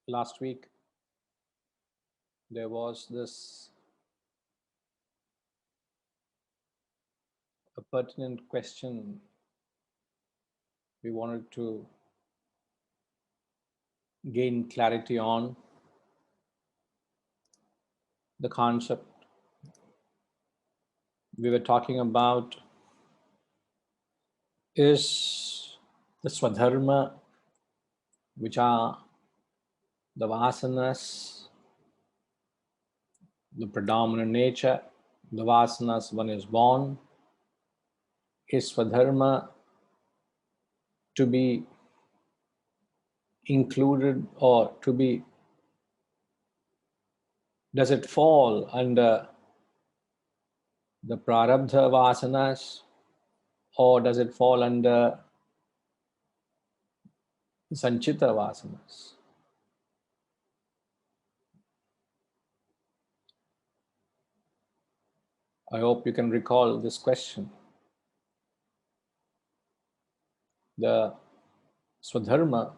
Last week, there was this a pertinent question we wanted to gain clarity on the concept. We were talking about is the Swadharma, which are the vasanas, the predominant nature, the vasanas one is born, is Swadharma to be included or to be, does it fall under the prarabdha vasanas or does it fall under sanchita vasanas? I hope you can recall this question. The Swadharma,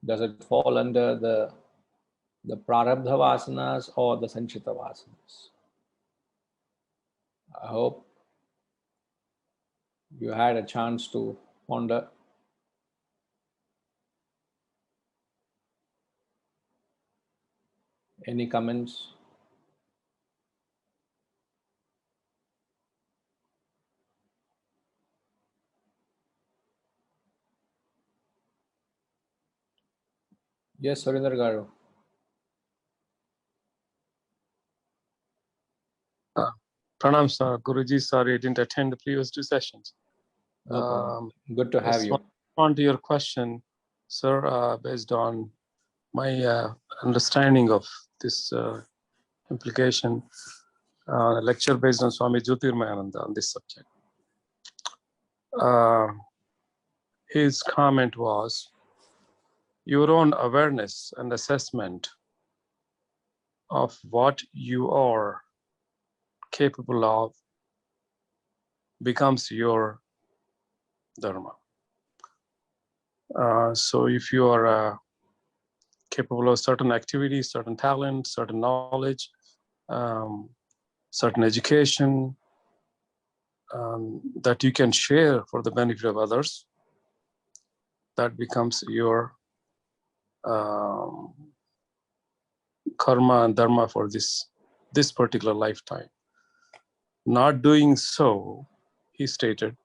does it fall under the prarabdha vasanas or the sanchita vasanas? I hope you had a chance to ponder. Any comments? Yes, Surinder Garu. Pranam sir, Guruji, sorry, I didn't attend the previous two sessions. No problem. Good to have you. To respond to your question, sir, based on my understanding of this implication, lecture based on Swami Jyotirmayananda on this subject. His comment was, your own awareness and assessment of what you are capable of becomes your dharma. So if you are capable of certain activities, certain talent, certain knowledge, certain education that you can share for the benefit of others, that becomes your karma and dharma for this particular lifetime. Not doing so, he stated,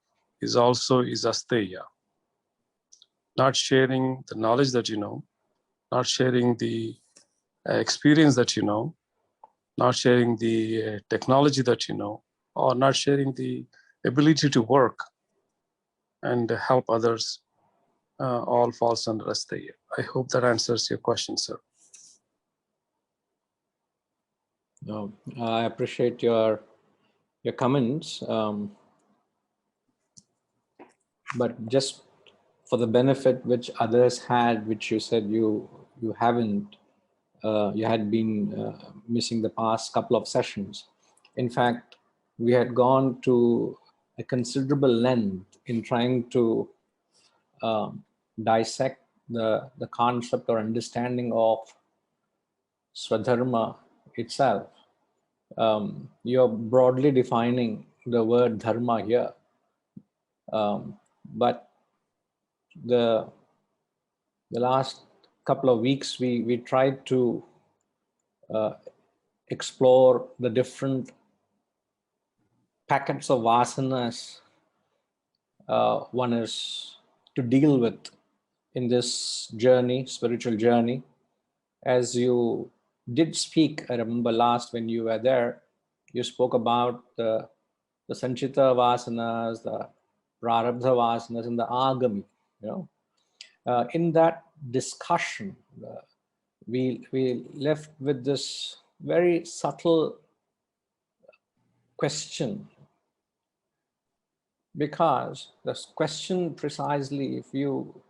is asteya. Not sharing the knowledge that you know, not sharing the experience that you know, not sharing the technology that you know, or not sharing the ability to work and help others, all falls under asteya. I hope that answers your question, sir. No, I appreciate your comments, but just for the benefit which others had, which you said you haven't, you had been missing the past couple of sessions. In fact, we had gone to a considerable length in trying to dissect the concept or understanding of Swadharma itself. You're broadly defining the word dharma here, but the last couple of weeks we tried to explore the different packets of vasanas one is to deal with in this journey, spiritual journey. As you did speak, I remember last when you were there, you spoke about the sanchita vasanas, the prarabdha vasanas, and the agami. In that discussion, we left with this very subtle question, because this question precisely, if you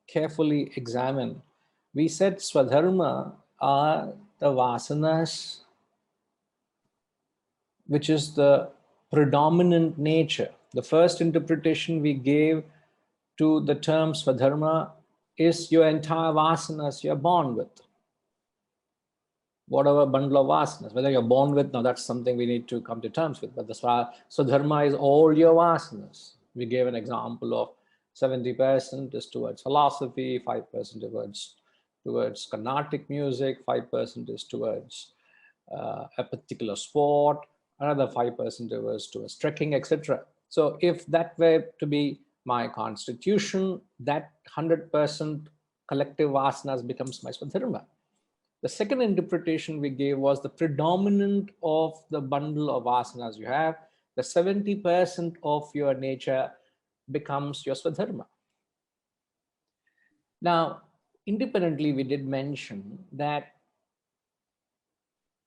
carefully examine, we said Swadharma are the vasanas, which is the predominant nature. The first interpretation we gave to the term Swadharma is your entire vasanas you're born with. Whatever bundle of vasanas, whether you're born with, now that's something we need to come to terms with. But the Swadharma is all your vasanas. We gave an example of 70% is towards philosophy, 5% towards Carnatic music, 5% is towards a particular sport, another 5% was towards trekking, etc. So if that were to be my constitution, that 100% collective vasanas becomes my Swadharma. The second interpretation we gave was the predominant of the bundle of vasanas you have, the 70% of your nature becomes your Swadharma. Now, independently, we did mention that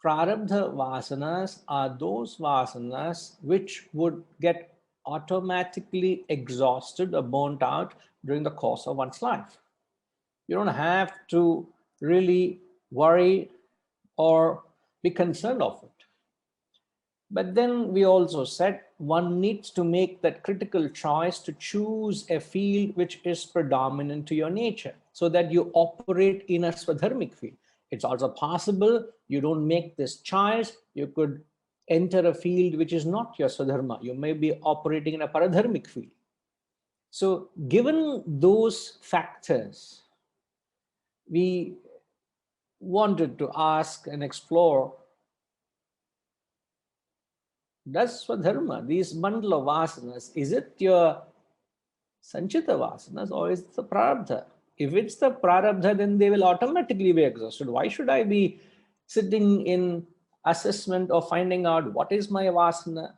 Prarabdha vasanas are those vasanas which would get automatically exhausted or burnt out during the course of one's life. You don't have to really worry or be concerned of it. But then we also said one needs to make that critical choice to choose a field which is predominant to your nature so that you operate in a Swadharmic field. It's also possible you don't make this choice. You could enter a field which is not your Swadharma. You may be operating in a Paradharmic field. So given those factors, we wanted to ask and explore, does Swadharma, these bundle of vasanas, is it your Sanchita vasanas or is it the Prarabdha? If it's the Prarabdha, then they will automatically be exhausted. Why should I be sitting in assessment or finding out what is my vasana?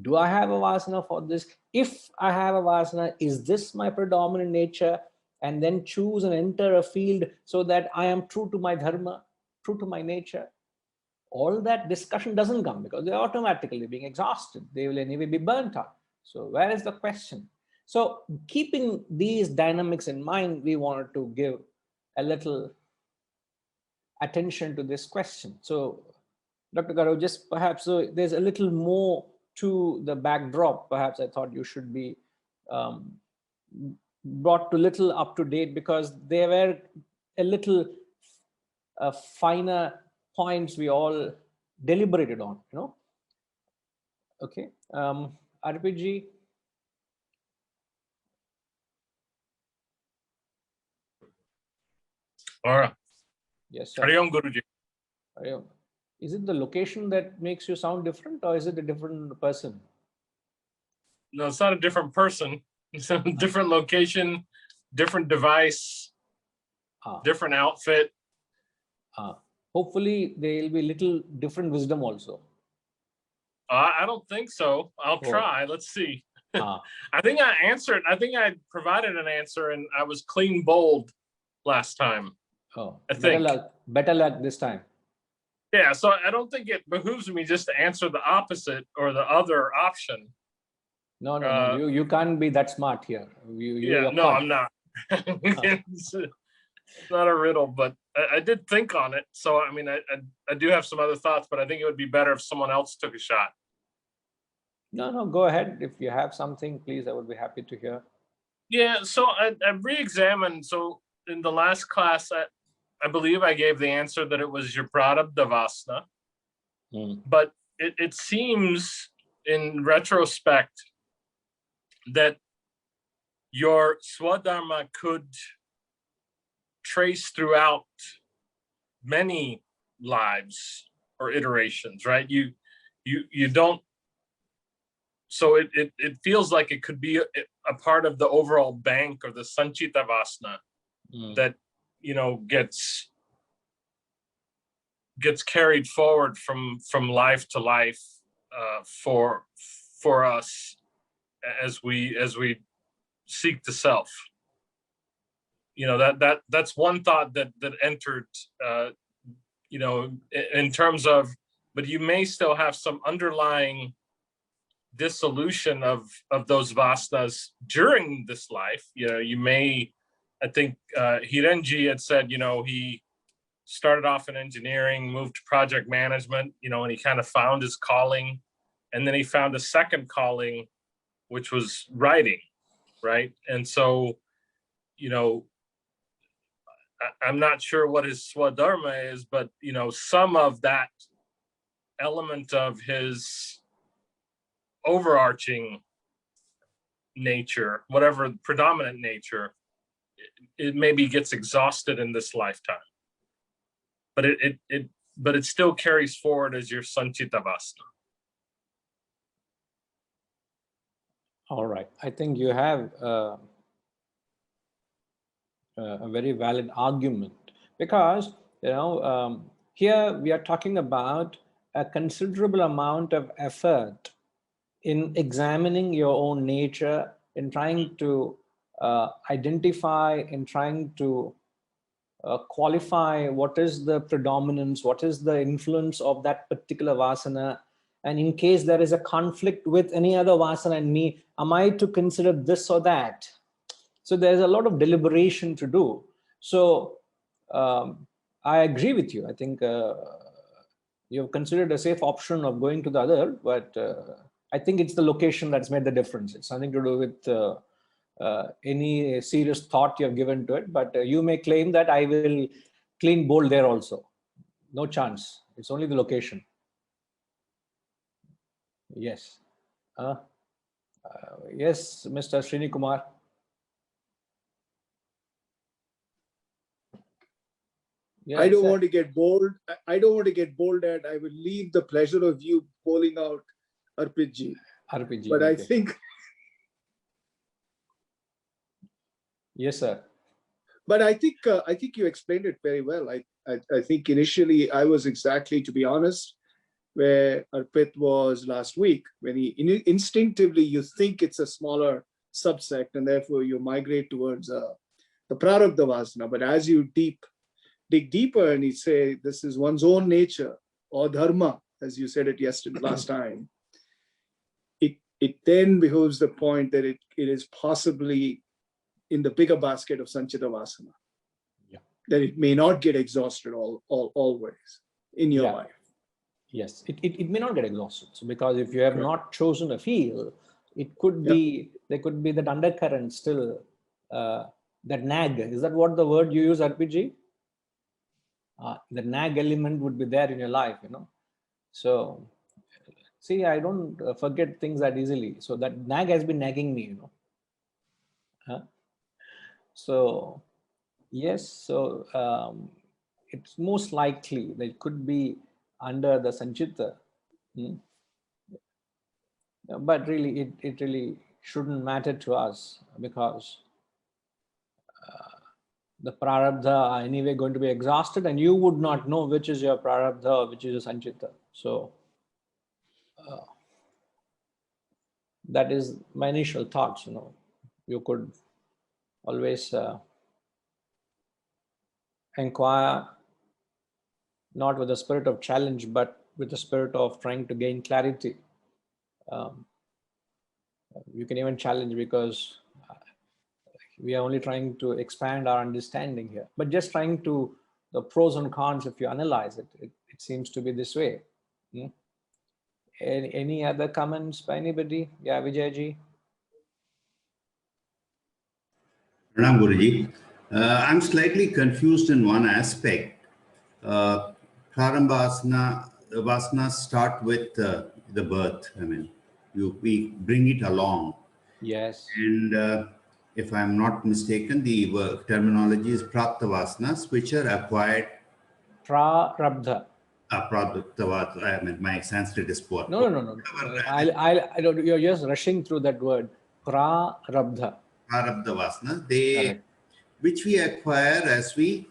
Do I have a vasana for this? If I have a vasana, is this my predominant nature? And then choose and enter a field so that I am true to my dharma, true to my nature. All that discussion doesn't come because they're automatically being exhausted. They will anyway be burnt out. So where is the question? So keeping these dynamics in mind, we wanted to give a little attention to this question. So Dr. Garu, just perhaps, so there's a little more to the backdrop. Perhaps I thought you should be brought to little up to date because there were a little finer points we all deliberated on, you know. Okay. RPG. All right. Yes, sir. Hariom Guruji. Hariom. Is it the location that makes you sound different or is it a different person? No, it's not a different person. It's a different location, different device, different outfit. Hopefully there will be little different wisdom also. I don't think so. I'll try. Let's see. I think I answered. I think I provided an answer and I was clean bold last time. Oh, I think. Better luck this time. Yeah, so I don't think it behooves me just to answer the opposite or the other option. No. You can't be that smart here. I'm not. It's not a riddle, but I did think on it. So, I mean, I do have some other thoughts, but I think it would be better if someone else took a shot. No, go ahead. If you have something, please, I would be happy to hear. Yeah, so I re-examined. So in the last class, I believe I gave the answer that it was your Prarabdha vasana. But it seems in retrospect that your Swadharma could trace throughout many lives or iterations, right? You don't, so it feels like it could be a part of the overall bank or the Sanchita vasana that, you know, gets carried forward from life to life for us as we seek the self. You know, that's one thought that entered, you know, in terms of, but you may still have some underlying dissolution of those vasanas during this life. You may, I think Hirenji had said, he started off in engineering, moved to project management, and he kind of found his calling. And then he found a second calling, which was writing, right? And so, I'm not sure what his Swadharma is, but, some of that element of his overarching nature, whatever predominant nature, it maybe gets exhausted in this lifetime. But it still carries forward as your Sanchita Vasana. All right. I think you have a very valid argument, because here we are talking about a considerable amount of effort in examining your own nature, in trying to identify, in trying to qualify what is the predominance, what is the influence of that particular vasana, and in case there is a conflict with any other vasana in me, am I to consider this or that? So there's a lot of deliberation to do. So I agree with you. I think you've considered a safe option of going to the other, but I think it's the location that's made the difference. It's nothing to do with any serious thought you have given to it, but you may claim that I will clean bowl there also. No chance. It's only the location. Yes. Yes, Mr. Srini Kumar. Yeah, I don't want to get bold. I don't want to get bold at. I will leave the pleasure of you bowling out Arpitji. But okay. I think. Yes, sir. But I think you explained it very well. I think initially I was exactly, to be honest, where Arpit was last week, when he instinctively you think it's a smaller subsect and therefore you migrate towards the Prarabdha Vasana. But as you dig deeper and you say this is one's own nature or dharma, as you said it yesterday, last time, it then behoves the point that it is possibly in the bigger basket of Sanchita Vasana. Yeah. That it may not get exhausted always in your life. Yes, it may not get exhausted. So because if you have not chosen a field, it could be, there could be that undercurrent still, that nag. Is that what the word you use, RPG? The nag element would be there in your life, So, see, I don't forget things that easily. So that nag has been nagging me, So, yes, so it's most likely that it could be under the Sanchita. But really, it really shouldn't matter to us, because the prarabdha are anyway going to be exhausted, and you would not know which is your prarabdha or which is your Sanchita. So that is my initial thoughts. You could always inquire, not with the spirit of challenge, but with the spirit of trying to gain clarity. You can even challenge, because we are only trying to expand our understanding here, but just trying to, the pros and cons, if you analyze it, it seems to be this way. Any other comments by anybody? Yeah, Vijayji. Pranam Guruji. I'm slightly confused in one aspect. Prarambha vasanas start with the birth. I mean, we bring it along. Yes. And if I'm not mistaken, the terminology is prapta vasanas, which are acquired. Prarabdha. I mean, my Sanskrit is poor. No. I don't. You're just rushing through that word. Prarabdha. Prarabdha vasanas, which we acquire as we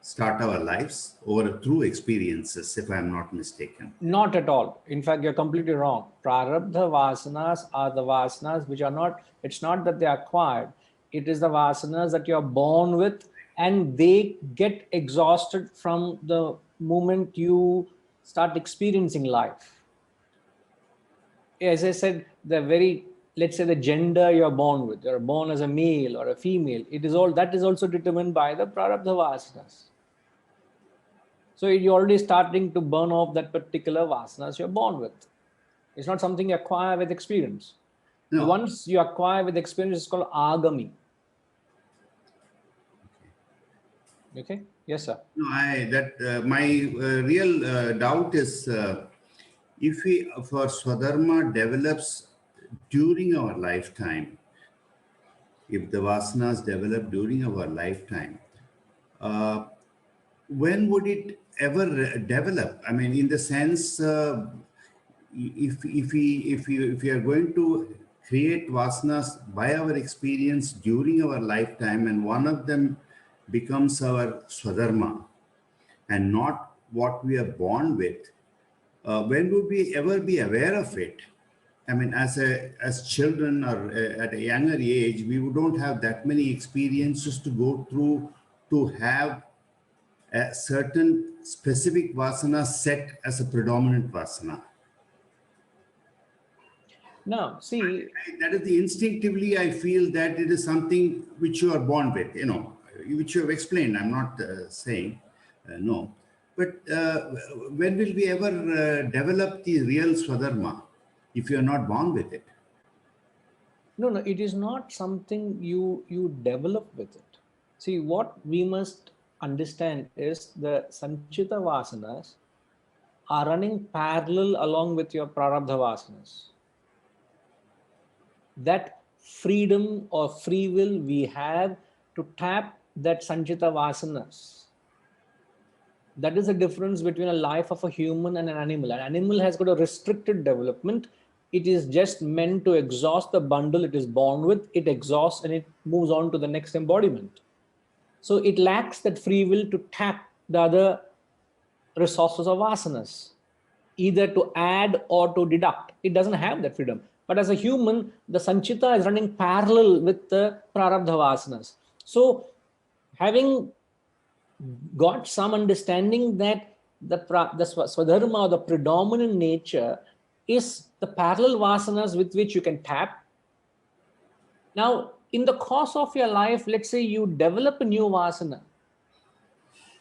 start our lives through experiences, if I'm not mistaken. Not at all. In fact, you're completely wrong. Prarabdha vasanas are the vasanas which are not, it's not that they are acquired. It is the vasanas that you're born with, and they get exhausted from the moment you start experiencing life. as I said, let's say the gender you're born with, you're born as a male or a female, that is also determined by the prarabdha vasanas. So you're already starting to burn off that particular vasanas you're born with. It's not something you acquire with experience. No. Once you acquire with experience, it's called agami. Okay. Yes, sir. No, my real doubt is if Swadharma develops during our lifetime, if the vasanas develop during our lifetime, uh, when would it ever develop? I mean, in the sense, if we are going to create vasanas by our experience during our lifetime, and one of them becomes our Swadharma and not what we are born with, when would we ever be aware of it? I mean, as children or at a younger age, we don't have that many experiences to go through to have a certain specific vasana set as a predominant vasana. Now, see, That is the instinctively I feel that it is something which you are born with, which you have explained. I'm not saying no, but when will we ever develop the real Swadharma if you are not born with it? no, it is not something you develop with it. See, what we must understand is the Sanchita Vasanas are running parallel along with your Prarabdha Vasanas. That freedom or free will we have to tap that Sanchita Vasanas. That is the difference between a life of a human and an animal. An animal has got a restricted development. It is just meant to exhaust the bundle it is born with. It exhausts and it moves on to the next embodiment. So it lacks that free will to tap the other resources of vasanas, either to add or to deduct. It doesn't have that freedom. But as a human, the Sanchita is running parallel with the Prarabdha vasanas. So having got some understanding that the Swadharma, or the predominant nature, is the parallel vasanas with which you can tap. Now, in the course of your life, let's say you develop a new vasana.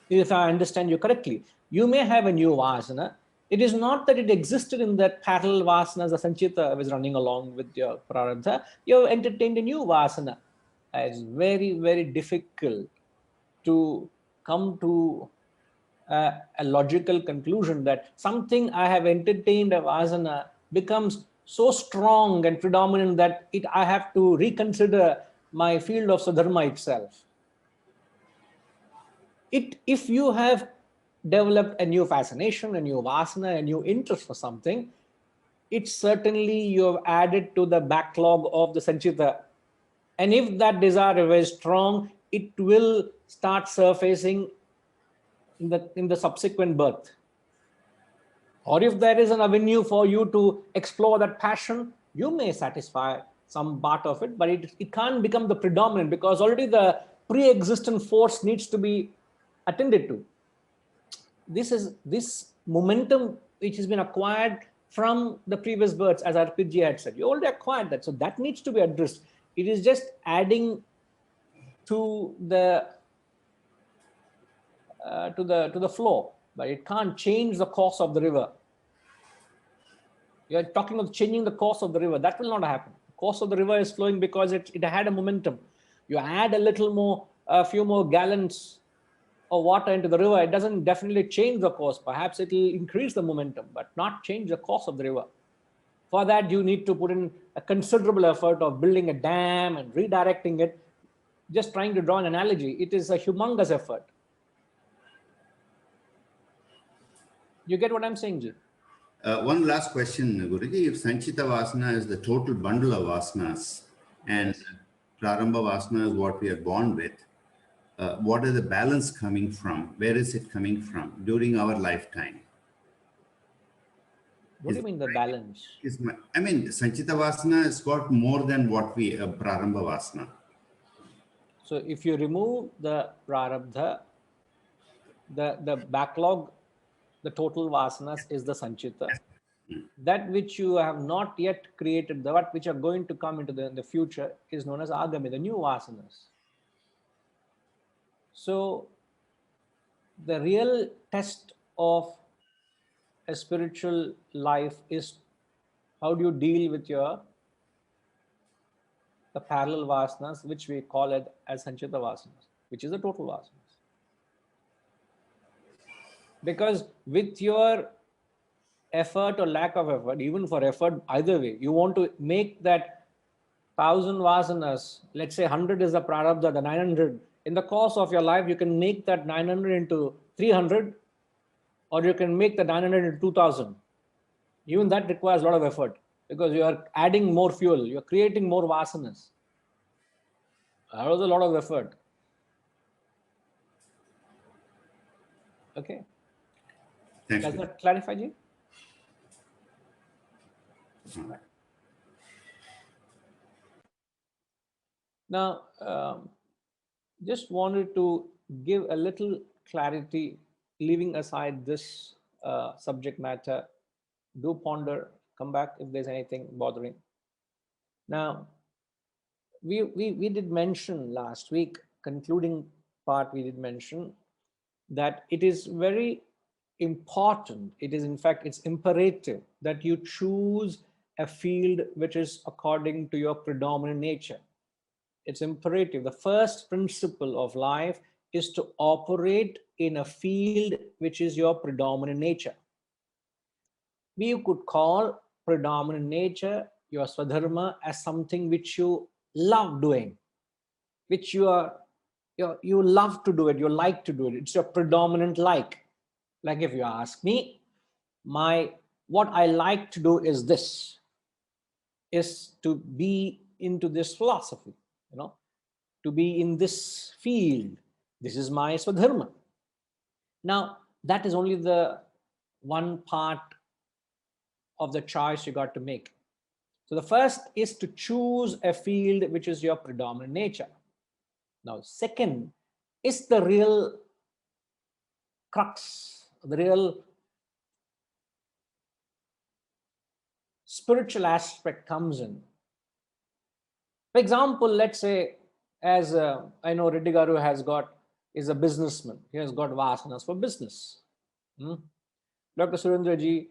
If I understand you correctly, you may have a new vasana. It is not that it existed in that parallel vasanas, the Sanchita was running along with your Prarabdha. You have entertained a new vasana. It's very, very difficult to come to a logical conclusion that something I have entertained a vasana becomes so strong and predominant that I have to reconsider my field of Swadharma itself. If you have developed a new fascination, a new vasana, a new interest for something, it's certainly you have added to the backlog of the Sanchita. And if that desire is very strong, it will start surfacing in the subsequent birth. Or if there is an avenue for you to explore that passion, you may satisfy some part of it, but it can't become the predominant, because already the pre-existent force needs to be attended to. This momentum which has been acquired from the previous births, as Arpitji had said, you already acquired that, so that needs to be addressed. It is just adding to the flow, but it can't change the course of the river. You're talking of changing the course of the river. That will not happen. The course of the river is flowing because it had a momentum. You add a few more gallons of water into the river, it doesn't definitely change the course. Perhaps it will increase the momentum, but not change the course of the river. For that, you need to put in a considerable effort of building a dam and redirecting it. Just trying to draw an analogy, it is a humongous effort. You get what I'm saying, Ji? One last question, Guruji. If Sanchita Vasana is the total bundle of vasanas, and Yes. Prarambha Vasana is what we are born with, what is the balance coming from? Where is it coming from during our lifetime? What do you mean the balance? Sanchita Vasana has got more than what we Prarambha Vasana. So if you remove the prarabdha, the backlog, the total vasanas is the sanchita. That which you have not yet created, that which are going to come into the future, is known as agami, the new vasanas. So the real test of a spiritual life is how do you deal with the parallel vasanas, which we call it as sanchita vasanas, which is the total vasanas. Because with your effort or lack of effort, even for effort, either way, you want to make that 1,000 vasanas, let's say 100 is the prarabdha, the 900, in the course of your life, you can make that 900 into 300, or you can make the 900 into 2,000. Even that requires a lot of effort, because you are adding more fuel, you're creating more vasanas. That was a lot of effort. Okay. Thanks. Does that clarify, Ji? Now, just wanted to give a little clarity, leaving aside this subject matter. Do ponder, come back if there's anything bothering. Now, we did mention last week, concluding part, we did mention that it is very important, it is in fact, it's imperative that you choose a field which is according to your predominant nature. It's imperative. The first principle of life is to operate in a field which is your predominant nature. We could call predominant nature, your Swadharma, as something which you love doing, which you love to do it, you like to do it. It's your predominant like. Like if you ask me, what I like to do is this, is to be into this philosophy, to be in this field. This is my Swadharma. Now, that is only the one part of the choice you got to make. So the first is to choose a field which is your predominant nature. Now, second is the real crux, the real spiritual aspect comes in. For example, let's say, as I know Reddy Garu is a businessman. He has got vasanas for business. Dr. Surendra Ji,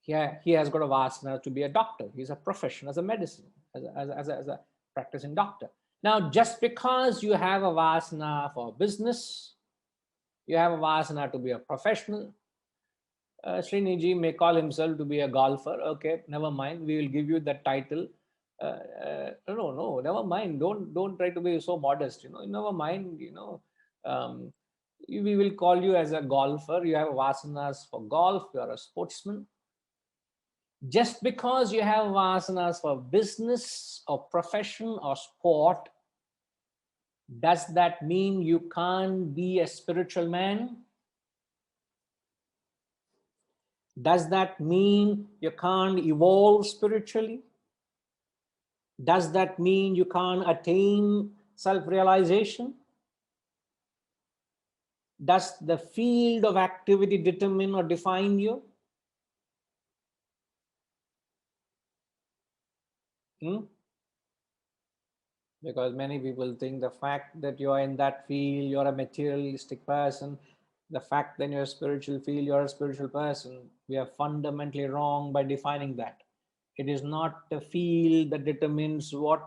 he has got a vasana to be a doctor. He's a profession as a medicine, as a practicing doctor. Now, just because you have a vasana for business, you have a vasana to be a professional, Srini Ji may call himself to be a golfer. Okay, never mind. We will give you that title. No, never mind. Don't try to be so modest. Never mind. We will call you as a golfer. You have vasanas for golf. You are a sportsman. Just because you have vasanas for business or profession or sport, does that mean you can't be a spiritual man? Does that mean you can't evolve spiritually? Does that mean you can't attain self-realization? Does the field of activity determine or define you? Because many people think the fact that you are in that field, you're a materialistic person. The fact that you're a spiritual field, you're a spiritual person. We are fundamentally wrong by defining that. It is not the field that determines what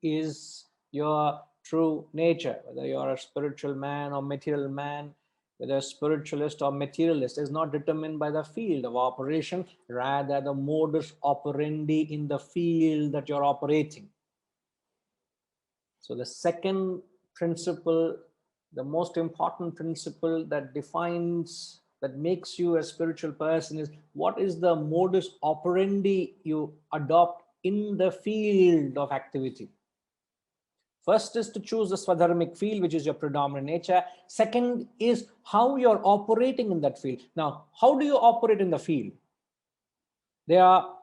is your true nature, whether you're a spiritual man or material man, whether a spiritualist or materialist, is not determined by the field of operation, rather the modus operandi in the field that you're operating. So the second principle, the most important principle that defines, that makes you a spiritual person, is what is the modus operandi you adopt in the field of activity. First is to choose the Swadharmic field, which is your predominant nature. Second is how you're operating in that field. Now, how do you operate in the field? There are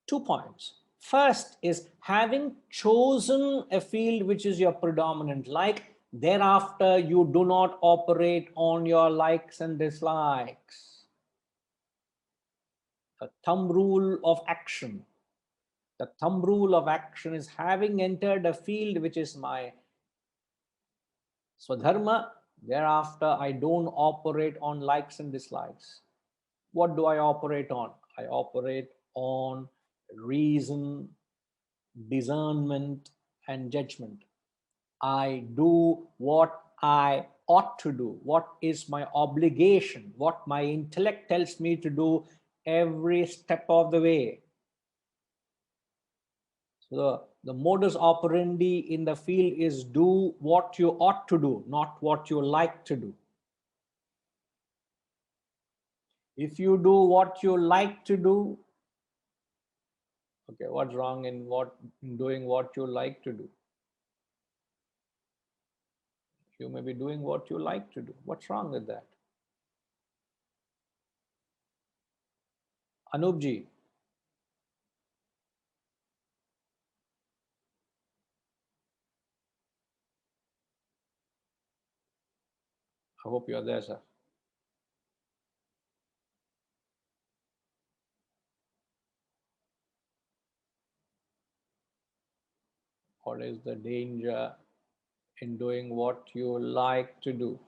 2 points. First is having chosen a field which is your predominant like, thereafter you do not operate on your likes and dislikes. a thumb rule of action. The thumb rule of action is having entered a field which is my Swadharma. Thereafter, I don't operate on likes and dislikes. What do I operate on? I operate on reason, discernment, and judgment. I do what I ought to do, what is my obligation, what my intellect tells me to do every step of the way. So the modus operandi in the field is do what you ought to do, not what you like to do. If you do what you like to do, okay, what's wrong in doing what you like to do? You may be doing what you like to do. What's wrong with that? Anupji. I hope you're there, sir. What is the danger in doing what you like to do?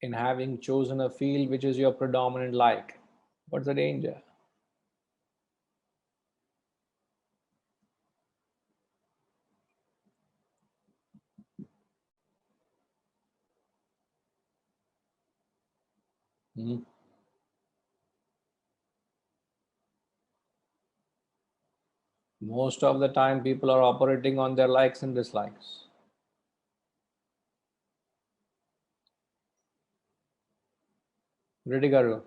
In having chosen a field which is your predominant like? What's the danger? Hmm? Most of the time, people are operating on their likes and dislikes. Ready, Garu?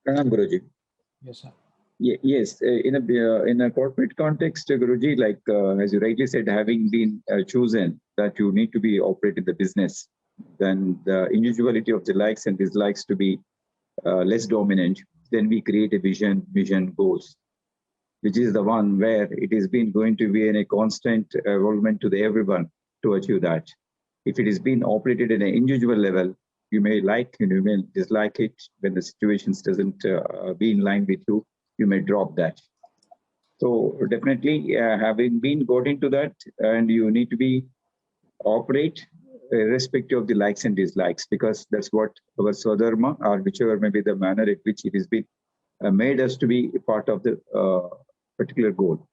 Pranam, Guruji. Yes, sir. Yes, in a corporate context, Guruji, like as you rightly said, having been chosen that you need to be operating the business, then the individuality of the likes and dislikes to be less dominant. Then we create a vision goals, which is the one where it has been going to be in a constant involvement to the everyone to achieve that. If it is being operated at an individual level, you may like and you may dislike it when the situations doesn't be in line with you. You may drop that. So definitely having been got into that, and you need to be operate irrespective of the likes and dislikes, because that's what our Swadharma, or whichever may be the manner in which it has been made us to be part of the particular goal.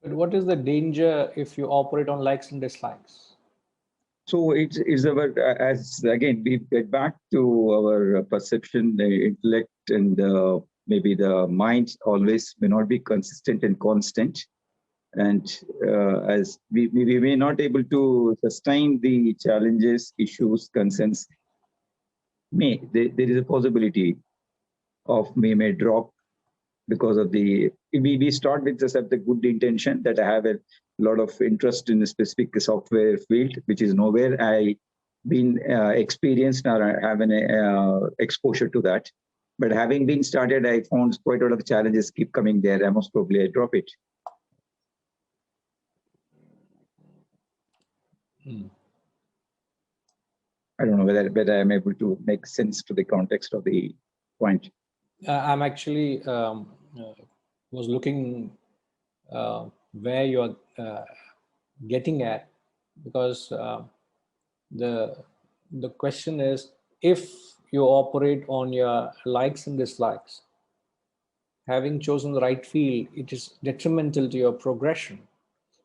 But what is the danger if you operate on likes and dislikes? So it's our, as again, we get back to our perception, the intellect, and maybe the mind always may not be consistent and constant. And as we may not able to sustain the challenges, issues, concerns, there is a possibility of may drop because of the, we start with just the good intention that I have a lot of interest in a specific software field, which is nowhere I been experienced or I have an exposure to that. But having been started, I found quite a lot of challenges keep coming there. I most probably I drop it. I don't know whether I'm able to make sense to the context of the point. I'm actually was looking where you're getting at, because the question is, if you operate on your likes and dislikes, having chosen the right field, it is detrimental to your progression,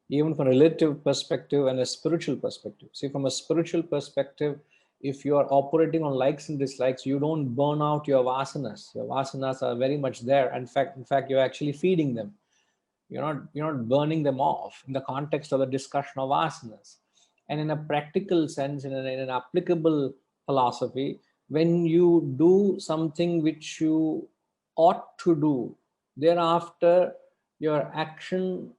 even from a relative perspective and a spiritual perspective. See, from a spiritual perspective, if you are operating on likes and dislikes, you don't burn out your vasanas. Your vasanas are very much there. In fact, you're actually feeding them. You're not burning them off in the context of the discussion of vasanas. And in a practical sense, in an applicable philosophy, when you do something which you ought to do, thereafter your action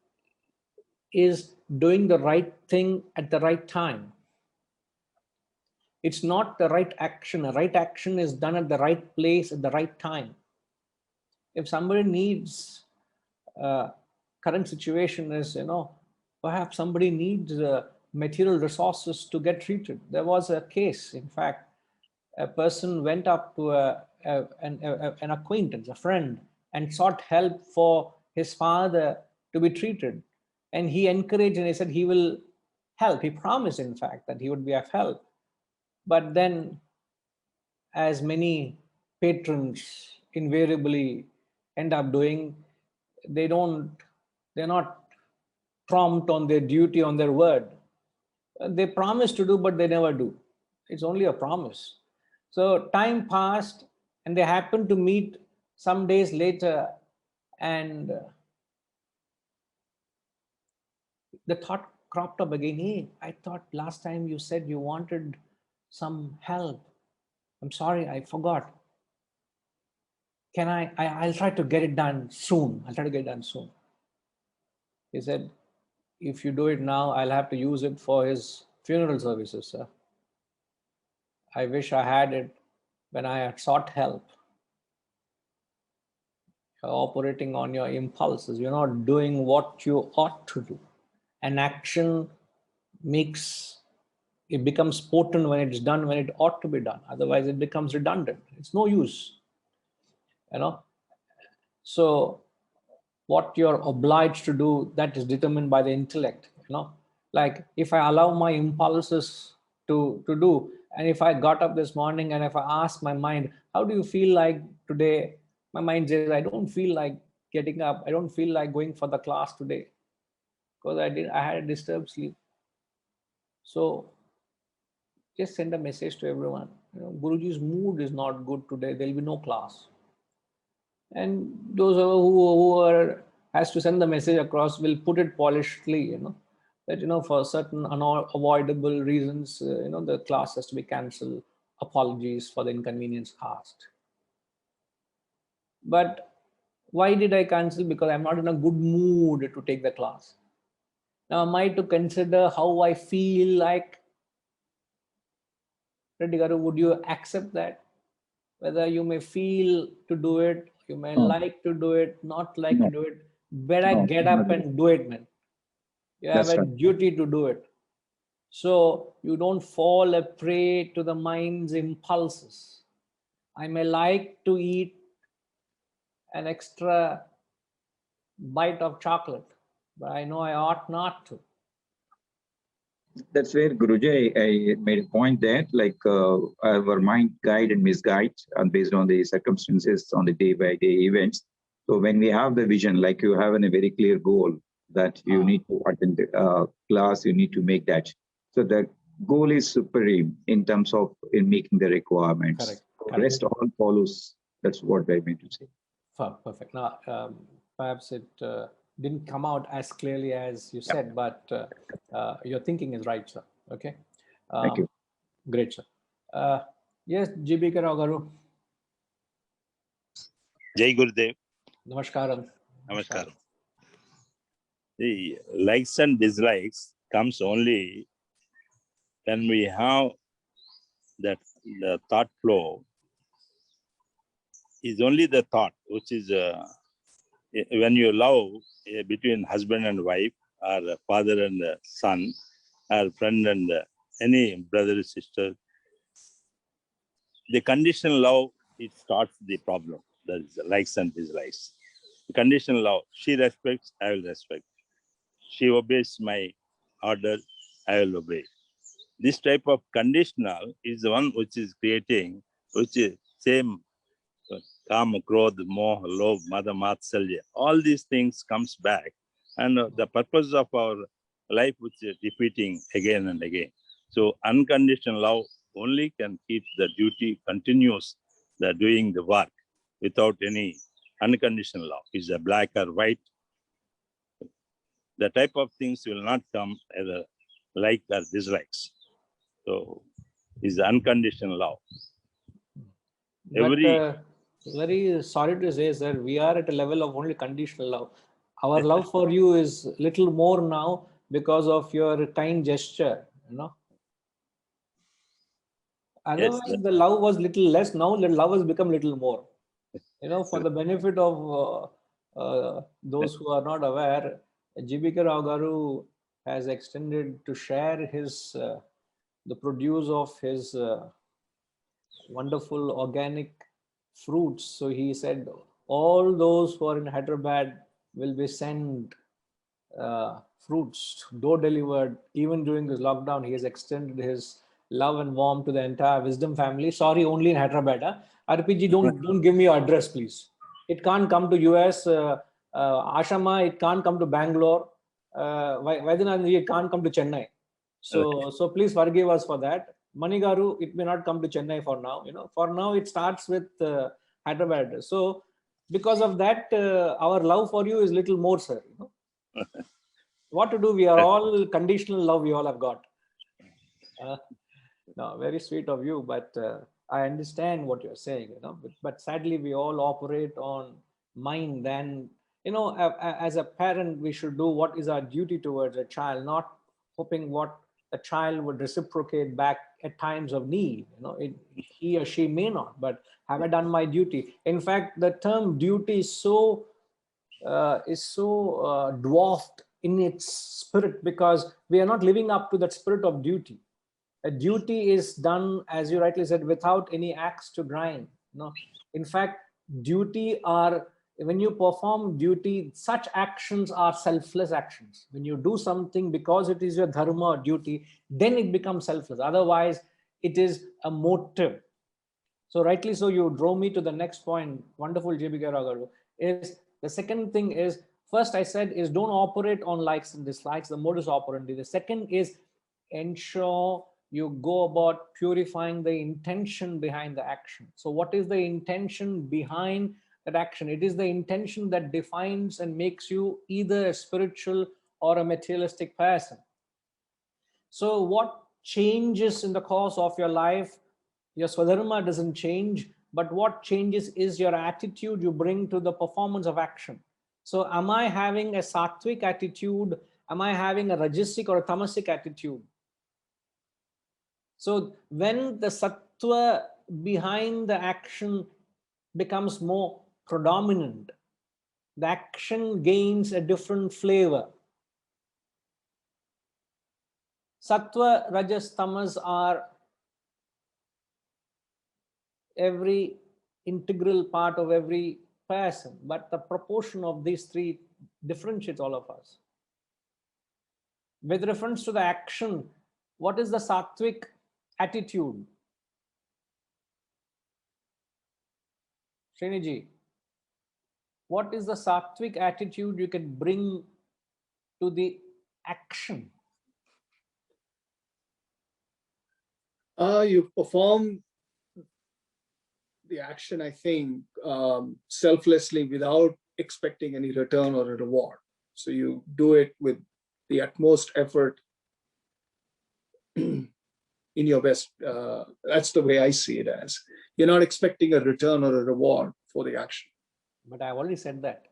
is doing the right thing at the right time. It's not the right action. A right action is done at the right place at the right time. If somebody needs, current situation is, Perhaps somebody needs material resources to get treated. There was a case, in fact, a person went up to an acquaintance, a friend, and sought help for his father to be treated. And he encouraged and he said he will help. He promised, in fact, that he would be of help. But then, as many patrons invariably end up doing, they're not prompt on their duty, on their word. They promise to do, but they never do. It's only a promise. So time passed, and they happened to meet some days later, and the thought cropped up again. Hey, I thought last time you said you wanted some help. I'm sorry, I forgot. Can I'll try to get it done soon. I'll try to get it done soon. He said, if you do it now, I'll have to use it for his funeral services, sir. I wish I had it when I had sought help. You're operating on your impulses. You're not doing what you ought to do. An action it becomes potent when it's done when it ought to be done. Otherwise, it becomes redundant. It's no use. So what you're obliged to do, that is determined by the intellect. Like if I allow my impulses to do, and if I got up this morning and if I ask my mind, how do you feel like today? My mind says, I don't feel like getting up. I don't feel like going for the class today because I had a disturbed sleep. So just send a message to everyone. Guruji's mood is not good today. There will be no class. And those who has to send the message across will put it polishedly, that for certain unavoidable reasons, the class has to be cancelled. Apologies for the inconvenience caused. But why did I cancel? Because I'm not in a good mood to take the class. Now, am I to consider how I feel like? Reddy Garu, would you accept that? Whether you may feel to do it, you may like to do it, not like to do it, better get up and do it, man. You have a duty to do it. So you don't fall a prey to the mind's impulses. I may like to eat an extra bite of chocolate, but I know I ought not to. That's where Guruji, I made a point that like our mind guide and misguide based on the circumstances on the day-by-day events. So when we have the vision, like you have a very clear goal that you need to attend the class, you need to make that. So the goal is supreme in terms of in making the requirements. Correct. The rest all follows. That's what I meant to say. Perfect. Now, perhaps it didn't come out as clearly as you said, but your thinking is right, sir. Okay. Thank you. Great, sir. Yes, G.B. Rao Garu. Jai Gurudev. Namaskaram. Namaskaram. The likes and dislikes comes only when we have that the thought flow is only the thought, which is when you love between husband and wife, or father and son, or friend and any brother or sister, the conditional love, it starts the problem. That is likes and dislikes. The conditional love, she respects, I will respect. She obeys my order, I will obey. This type of conditional is the one which is creating, which is same Kama, Krodh, Moh, Lobh, Mada, Matsalya. All these things comes back. And the purpose of our life, which is repeating again and again. So unconditional love only can keep the duty continuous, the doing the work without any unconditional love. Is a black or white. The type of things will not come either like or dislikes. So is unconditional love. Very sorry to say, sir, we are at a level of only conditional love. Our love for you is little more now because of your kind gesture, Otherwise, Yes. the love was little less. Now the love has become little more. For the benefit of those who are not aware, G.B. Rao Garu has extended to share his the produce of his wonderful organic fruits. So he said, all those who are in Hyderabad will be sent fruits, door delivered. Even during this lockdown, he has extended his love and warmth to the entire Wisdom family. Sorry, only in Hyderabad. Huh? RPG, don't give me your address, please. It can't come to US. Ashama, it can't come to Bangalore. Vaidyanathan, it can't come to Chennai. So please forgive us for that. Manigaru, it may not come to Chennai for now. For now it starts with Hyderabad. So because of that, our love for you is little more, sir. What to do? We are all conditional love. We all have got. No, very sweet of you, but I understand what you're saying. But sadly, we all operate on mind. And as a parent, we should do what is our duty towards a child, not hoping what a child would reciprocate back at times of need. He or she may not, but have I done my duty? In fact, the term duty is so dwarfed in its spirit, because we are not living up to that spirit of duty. A duty is done, as you rightly said, without any axe to grind. In fact, duty are, when you perform duty, such actions are selfless actions. When you do something because it is your dharma or duty, then it becomes selfless. Otherwise, it is a motive. So rightly so, you drove me to the next point. Wonderful, JBK Ragaru. Is the second thing is, first I said is don't operate on likes and dislikes, the modus operandi. The second is ensure you go about purifying the intention behind the action. So what is the intention behind that action? It is the intention that defines and makes you either a spiritual or a materialistic person. So what changes in the course of your life? Your Swadharma doesn't change, but what changes is your attitude you bring to the performance of action. So am I having a sattvic attitude? Am I having a rajasic or a tamasic attitude? So when the sattva behind the action becomes more predominant, the action gains a different flavor. Sattva, rajas, tamas are every integral part of every person, but the proportion of these three differentiates all of us. With reference to the action, what is the sattvic attitude? Sriniji, what is the sattvic attitude you can bring to the action? You perform the action, I think, selflessly without expecting any return or a reward. So you do it with the utmost effort in your best. That's the way I see it as. You're not expecting a return or a reward for the action. But I've already said that.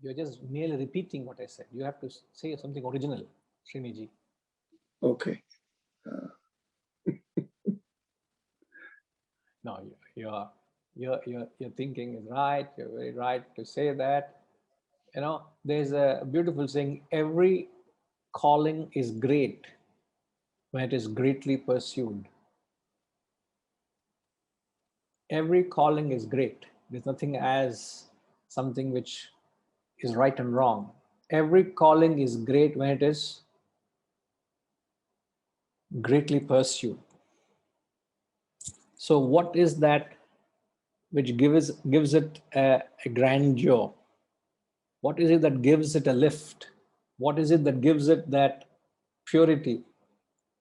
You're just merely repeating what I said. You have to say something original, Sriniji. Okay. No, your thinking is right. You're very right to say that. There's a beautiful saying: every calling is great when it is greatly pursued. Every calling is great. There's nothing as something which is right and wrong. Every calling is great when it is greatly pursued. So what is that which gives it a grandeur? What is it that gives it a lift? What is it that gives it that purity?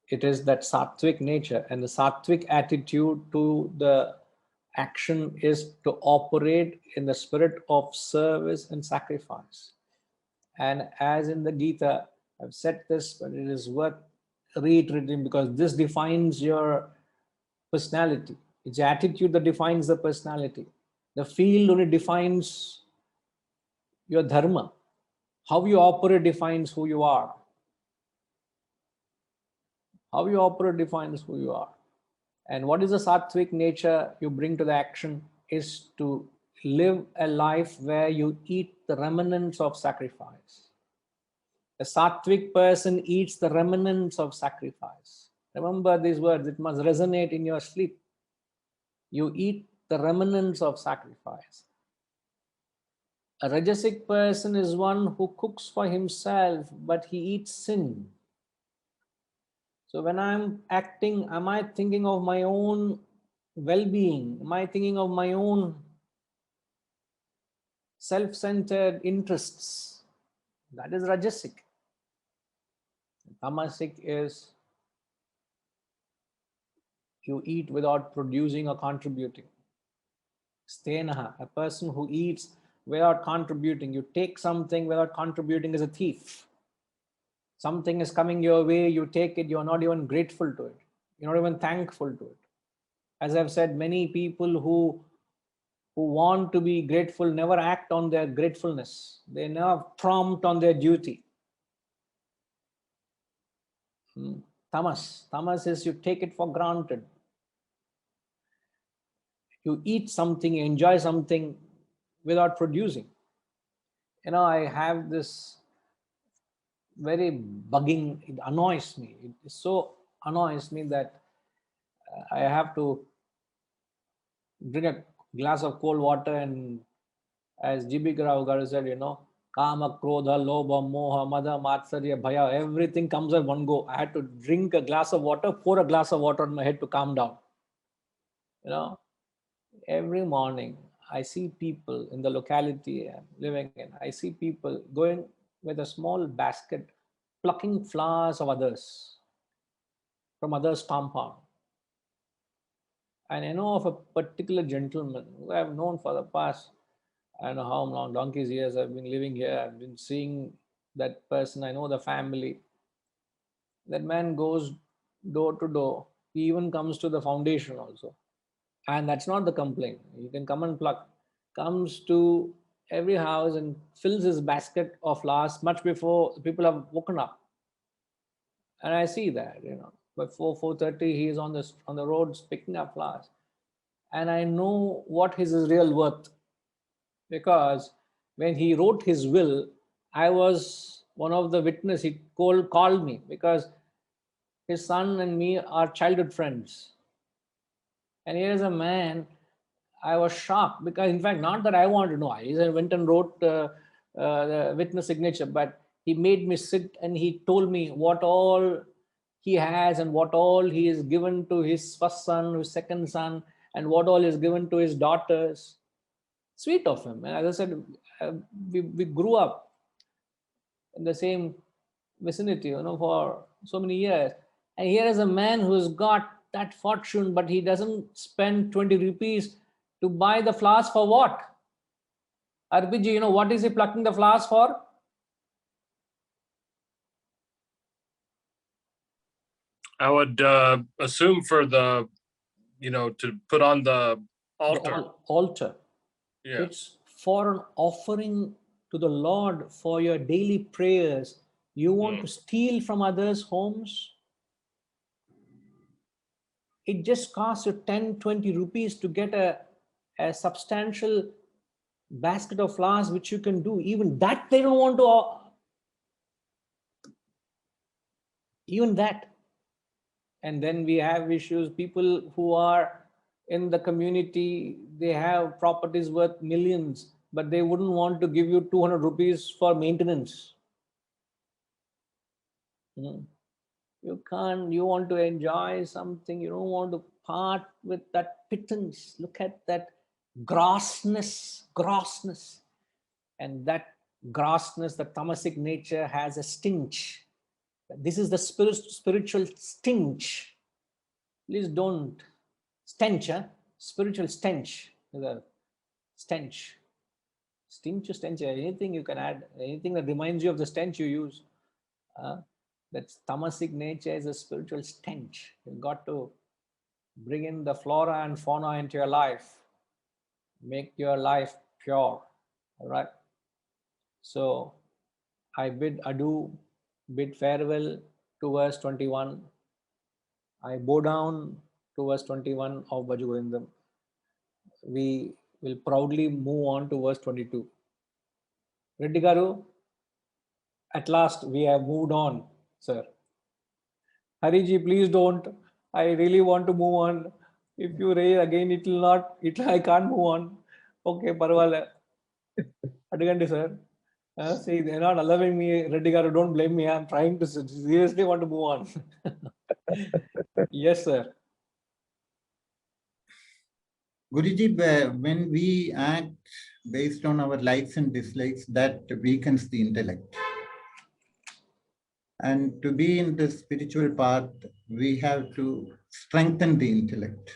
It is that sattvic nature, and the sattvic attitude to the action is to operate in the spirit of service and sacrifice. And as in the Gita, I've said this, but it is worth reiterating because this defines your personality. It's attitude that defines the personality. The field only defines your dharma. How you operate defines who you are. How you operate defines who you are. And what is the sattvic nature you bring to the action is to live a life where you eat the remnants of sacrifice. A sattvic person eats the remnants of sacrifice. Remember these words, it must resonate in your sleep. You eat the remnants of sacrifice. A rajasic person is one who cooks for himself, but he eats sin. So when I'm acting, am I thinking of my own well-being? Am I thinking of my own self-centered interests? That is rajasic. Tamasic is you eat without producing or contributing. Stenaha, a person who eats without contributing. You take something without contributing is a thief. Something is coming your way, you take it, you're not even grateful to it. You're not even thankful to it. As I've said, many people who want to be grateful never act on their gratefulness. They never prompt on their duty. Tamas is you take it for granted. You eat something, you enjoy something without producing. I have this very bugging, it annoys me. It so annoys me that I have to drink a glass of cold water, and as G.B. Rao Garu said, Kama, Krodha, Lobha, Moha, Mada, Matsarya, Bhaya, everything comes at one go. I had to drink a glass of water, pour a glass of water on my head to calm down. Every morning I see people in the locality I'm living in, I see people going with a small basket, plucking flowers of others, from others' compound. And I know of a particular gentleman who I've known for the past, I don't know how long, donkey's years I've been living here. I've been seeing that person. I know the family. That man goes door to door. He even comes to the foundation also. And that's not the complaint. You can come and pluck. Comes to every house and fills his basket of flowers much before people have woken up. And I see that, by 4:30, he is on the roads picking up flowers. And I know what his real worth. Because when he wrote his will, I was one of the witnesses. He called me because his son and me are childhood friends. And here is a man, I was shocked because, in fact, not that I wanted to know. I went and wrote the witness signature, but he made me sit and he told me what all he has and what all he is given to his first son, his second son, and what all is given to his daughters. Sweet of him. And as I said, we grew up in the same vicinity, for so many years. And here is a man who's got that fortune, but he doesn't spend 20 rupees to buy the flowers for what? Arpiji, what is he plucking the flowers for? I would assume for the, to put on the altar. The altar. Yeah. It's for an offering to the Lord for your daily prayers. You want to steal from others' homes? It just costs you 10, 20 rupees to get a substantial basket of flowers, which you can do. Even that they don't want to. Even that. And then we have issues. People who are in the community, they have properties worth millions, but they wouldn't want to give you 200 rupees for maintenance. You can't, you want to enjoy something, you don't want to part with that pittance. Look at that grossness. And that grossness, the tamasic nature has a stench. This is the spiritual stench. Please don't stench, spiritual stench. The stench. Stench, anything you can add, anything that reminds you of the stench you use. That tamasic nature is a spiritual stench. You've got to bring in the flora and fauna into your life. Make your life pure. All right. So I bid adieu, bid farewell to verse 21. I bow down to verse 21 of Bhajagovindam. We will proudly move on to verse 22. Reddy Garu, At last, we have moved on, sir. Hariji, please don't. I really want to move on. If you raise again, it will not. I can't move on. Okay, parvala. Adagandi, sir. See, they're not allowing me. Reddy garu, don't blame me. I'm trying to seriously want to move on. Yes, sir. Guruji, when we act based on our likes and dislikes, that weakens the intellect. And to be in the spiritual path, we have to strengthen the intellect.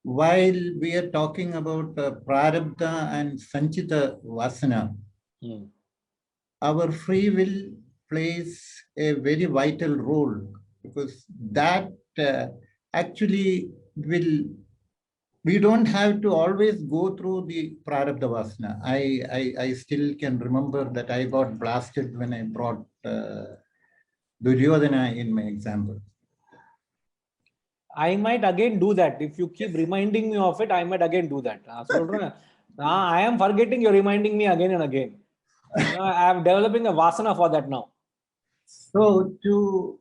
While we are talking about prarabdha and sanchita vasana, our free will plays a very vital role, because that actually we don't have to always go through the prarabdha vasana. I still can remember that I got blasted when I brought Duryodhana in my example. I might again do that. If you keep reminding me of it, I might again do that. I am forgetting, you're reminding me again and again. I am developing a vasana for that now. So to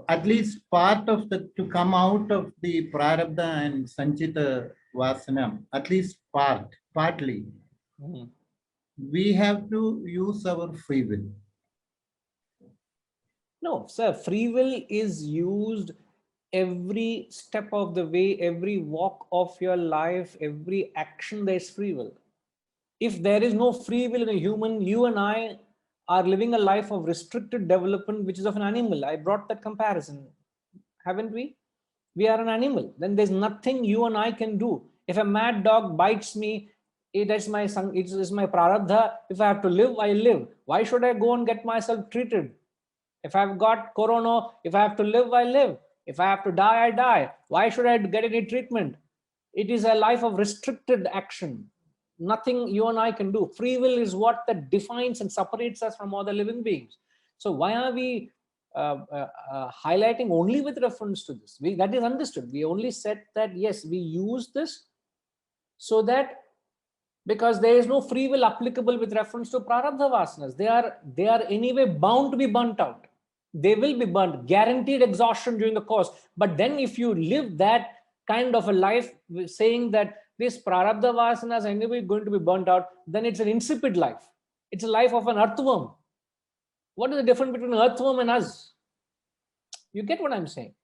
at least part of to come out of the prarabdha and sanchita vasana, at least partly, we have to use our free will. No, sir, free will is used every step of the way, every walk of your life, every action, there's free will. If there is no free will in a human, you and I are living a life of restricted development, which is of an animal. I brought that comparison, haven't we? We are an animal. Then there's nothing you and I can do. If a mad dog bites me, it is my prarabdha. If I have to live, I live. Why should I go and get myself treated? If I've got corona, if I have to live, I live. If I have to die, I die. Why should I get any treatment? It is a life of restricted action. Nothing you and I can do. Free will is what that defines and separates us from other living beings. So why are we highlighting only with reference to this? That is understood. We only said that, yes, we use this so that, because there is no free will applicable with reference to prarabdha vasanas. They are anyway bound to be burnt out. They will be burnt, guaranteed exhaustion during the course. But then if you live that kind of a life saying that this prarabdha vasanas are anyway going to be burnt out, then it's an insipid life. It's a life of an earthworm. What is the difference between an earthworm and us? You get what I'm saying?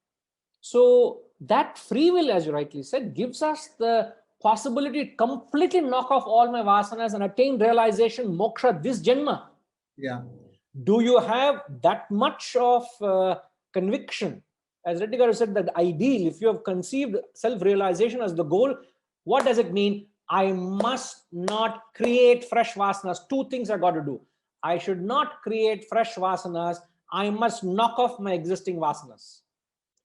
So that free will, as you rightly said, gives us the possibility to completely knock off all my vasanas and attain realization, moksha, this janma. Yeah. Do you have that much of conviction? As Reddy Garu said, that ideal, if you have conceived self-realization as the goal, what does it mean? I must not create fresh vasanas. Two things I got to do. I should not create fresh vasanas. I must knock off my existing vasanas.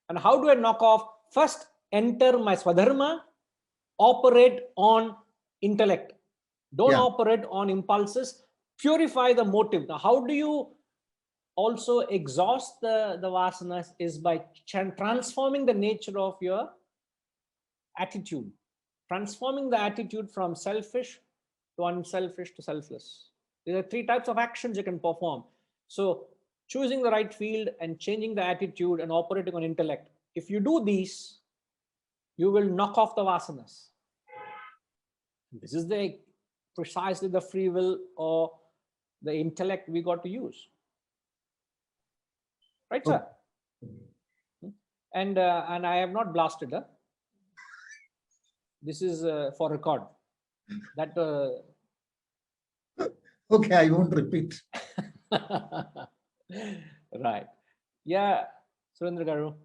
And how do I knock off? First, enter my Swadharma, operate on intellect. Don't operate on impulses. Purify the motive. Now, how do you also exhaust the vasanas? Is by transforming the nature of your attitude. Transforming the attitude from selfish to unselfish to selfless. There are three types of actions you can perform. So choosing the right field and changing the attitude and operating on intellect. If you do these, you will knock off the vasanas. This is precisely the free will or the intellect we got to use. Right, sir? And I have not blasted her. This is for record. That okay, I won't repeat. Right. Yeah, Surendra Garu.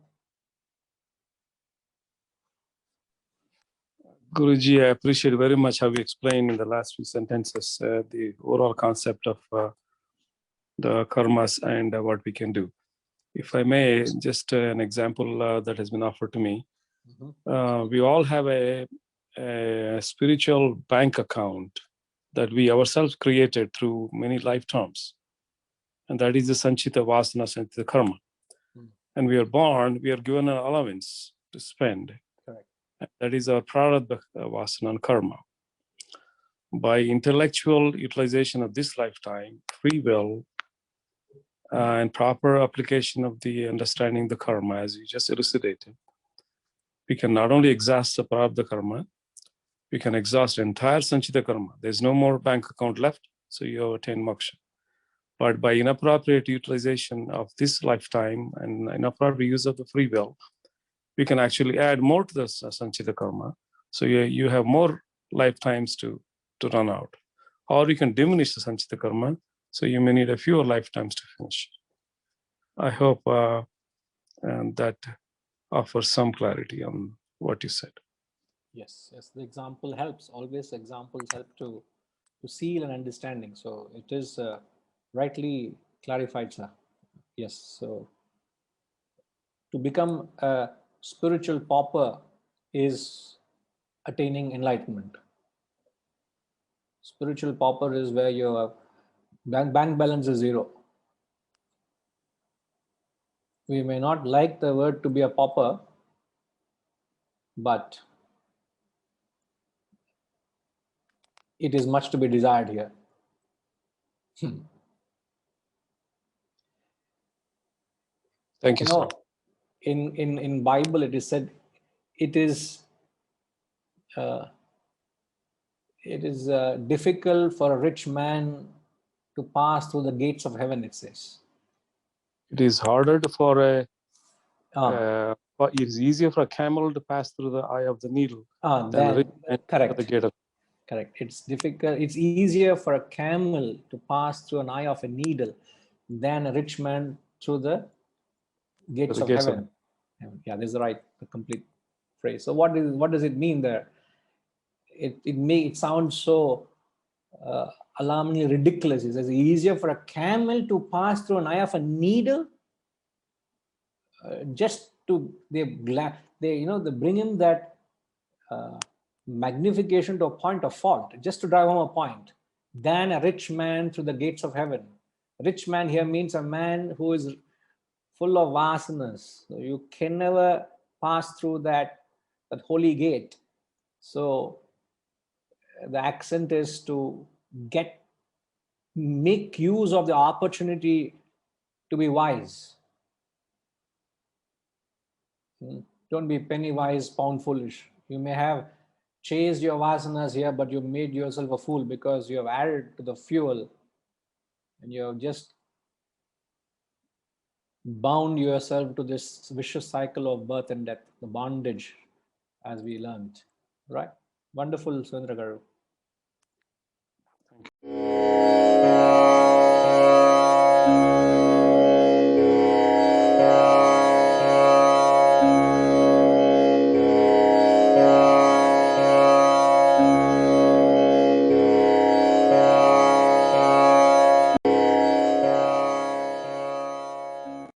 Guruji, I appreciate very much how you explained in the last few sentences the overall concept of the karmas and what we can do. If I may, just an example that has been offered to me. We all have a spiritual bank account that we ourselves created through many lifetimes. And that is the sanchita vasana, sanchita karma. And we are born, we are given an allowance to spend. Correct. That is our prarabdha vasana and karma. by intellectual utilization of this lifetime, free will, and proper application of the understanding the karma, as you just elucidated, we can not only exhaust the prarabdha karma, we can exhaust entire sanchita karma. There's no more bank account left, so you have attained moksha. But by inappropriate utilization of this lifetime and inappropriate use of the free will, we can actually add more to the sanchita karma. So you have more lifetimes to run out. Or you can diminish the sanchita karma, so you may need a fewer lifetimes to finish. I hope and that offers some clarity on what you said. Yes, the example helps. Always examples help to seal an understanding. So it is rightly clarified, sir. Yes, so to become a spiritual pauper is attaining enlightenment. Spiritual pauper is where your bank balance is zero. We may not like the word to be a pauper, but it is much to be desired here. Thank you, sir. In Bible it is said it is difficult for a rich man to pass through the gates of heaven, it says. It is harder for it is easier for a camel to pass through the eye of the needle than a rich man correct. the gate of. Correct. It's difficult. It's easier for a camel to pass through an eye of a needle than a rich man through the gates of heaven. Yeah, this is the complete phrase. So what does it mean there? It sounds so alarmingly ridiculous. It says easier for a camel to pass through an eye of a needle. They bring in that magnification to a point of fault, just to drive home a point, than a rich man through the gates of heaven. Rich man here means a man who is full of vasanas. So you can never pass through that holy gate. So the accent is to make use of the opportunity to be wise. Don't be penny wise, pound foolish. You may have chased your vasanas here, but you made yourself a fool because you have added to the fuel and you have just bound yourself to this vicious cycle of birth and death, the bondage, as we learned. Right? Wonderful, Sundra Garu.